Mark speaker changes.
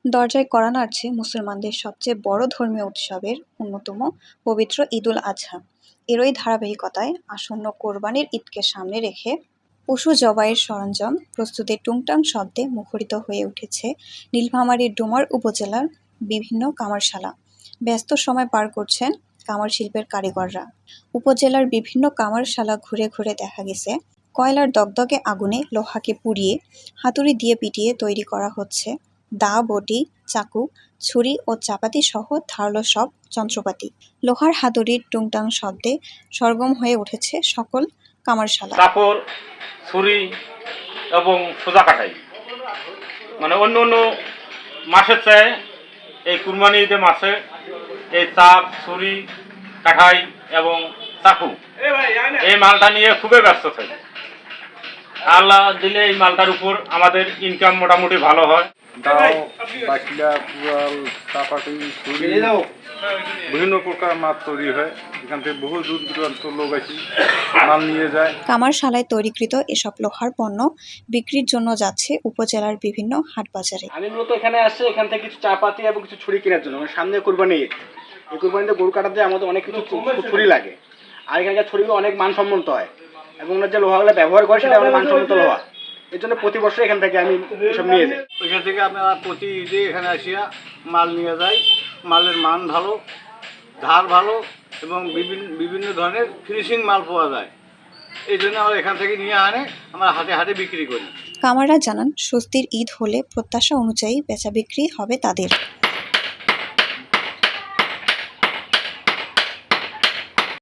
Speaker 1: দরজায় কড়া নাড়ছে মুসলমানদের সবচেয়ে বড় ধর্মীয় উৎসবের অন্যতম পবিত্র ঈদুল আজহা। এরই ধারাবাহিকতায় আসন্ন কোরবানির ঈদকে সামনে রেখে পশু জবাইয়ের সরঞ্জাম প্রস্তুতের টুংটাং শব্দে মুখরিত হয়ে উঠেছে নীলফামারীর ডোমার উপজেলার বিভিন্ন কামারশালা। ব্যস্ত সময় পার করছেন কামার শিল্পের কারিগররা। উপজেলার বিভিন্ন কামারশালা ঘুরে ঘুরে দেখা গেছে কয়লার দগদগে আগুনে লোহাকে পুড়িয়ে হাতুড়ি দিয়ে পিটিয়ে তৈরি করা হচ্ছে দা, বটি, চাকু, ছুরি ও চাপাতি সহ ধারালো সব যন্ত্রপাতি। লোহার হাতুড়ির টুংটাং শব্দে সরগম হয়ে উঠেছে সকল কামারশালা।
Speaker 2: কাপড়, ছুরি এবং সোজা কাটাই, মানে অন্য অন্য মাছের চেয়ে এই কুরবানি ঈদে মাছে এই চাপ, ছুরি, কাঠাই এবং চাকু এই মালটা নিয়ে খুবই ব্যস্ত থাকি। আল্লাহ দিলে এই মালটার উপর আমাদের ইনকাম মোটামুটি ভালো হয়।
Speaker 3: দাও, বাকিলা, কুড়াল, চাপাটি, ছুরি, বিভিন্ন প্রকার মাছ তৈরি হয়। এখান থেকে বহু দূর দূরান্ত লোক আসি মাল নিয়ে যায়।
Speaker 1: কামারশালায় তৈরিকৃত এসব লোহার পণ্য বিক্রির জন্য যাচ্ছে উপজেলার বিভিন্ন হাট বাজারে।
Speaker 4: আমি মূলত এখানে আসছি এখান থেকে কিছু চাপাতি এবং কিছু ছুরি কেনার জন্য। সামনে কোরবানি ঈদ, এই কোরবানিতে গরু কাটাতে আমাদের অনেক কিছু ছুরি লাগে, আর এখানকার ছুরিগুলো অনেক মানসম্মত হয় এবং ওনার যে লোহাগুলো ব্যবহার করে সেটা অনেক মানসম্মত লোহা। এর জন্য প্রতি বছর এখান থেকে আমি এসব নিয়ে যাই।
Speaker 3: ওইখান থেকে আপনারা প্রতি ঈদে এখানে আসিয়া মাল নিয়ে যাই। মালের মান ভালো, ধার ভালো এবং বিভিন্ন ধরনের ফিনিশিং মাল পাওয়া যায়। এই জন্য আমরা এখান থেকে নিয়ে আনে আমরা হাটে হাটে বিক্রি করি।
Speaker 1: কামাররা জানান স্বস্তির ঈদ হলে প্রত্যাশা অনুযায়ী বেচা বিক্রি হবে তাদের।